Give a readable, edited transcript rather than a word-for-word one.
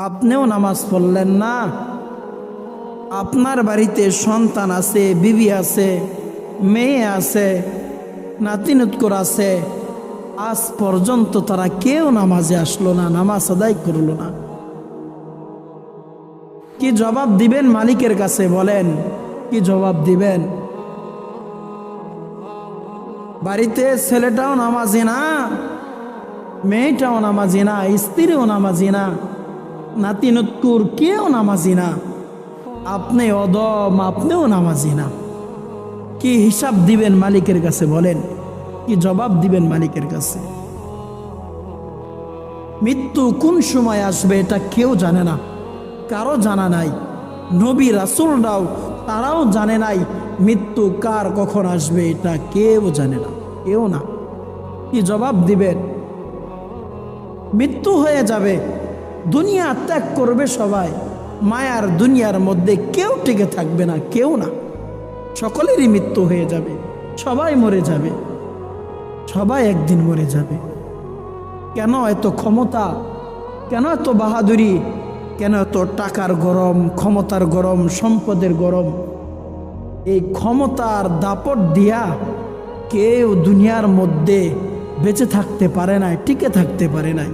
আপনিও নামাজ পড়লেন না, আপনার বাড়িতে সন্তান আছে, বিবি আছে, মেয়ে আছে, নাতিনুৎকর আছে, আজ পর্যন্ত তারা কেউ নামাজে আসলো না, নামাজ আদায় করলো না। কি জবাব দিবেন মালিকের কাছে বলেন? কি জবাব দিবেন? বাড়িতে ছেলেটাও নামাজি না, মেয়েটাও নামাজি না, স্ত্রীও নামাজি না, নাতিনুৎকুর কেউ নামাজি না, আপনি অদম, আপনিও নামাজি না। কি হিসাব দিবেন মালিকের কাছে বলেন? কি জবাব দিবেন মালিকের কাছে? মৃত্যু কোন সময় আসবে এটা কেউ জানে না, কারো জানা নাই। নবী রাসূলরাও তারাও জানে নাই মৃত্যু কার কখন আসবে, এটা কেউ জানে না, কেউ না। কি জবাব দিবেন? মৃত্যু হয়ে যাবে, দুনিয়া ত্যাগ করবে সবাই, মায়ার দুনিয়ার মধ্যে কেউ টিকে থাকবে না, কেউ না। সকলেরই মৃত্যু হয়ে যাবে, সবাই মরে যাবে, সবাই একদিন মরে যাবে। কেন এত ক্ষমতা? কেন এত বাহাদুরি? কেন এত টাকার গরম, ক্ষমতার গরম, সম্পদের গরম? এই ক্ষমতার দাপট দিয়া কেউ দুনিয়ার মধ্যে বেঁচে থাকতে পারে নাই, টিকে থাকতে পারে নাই।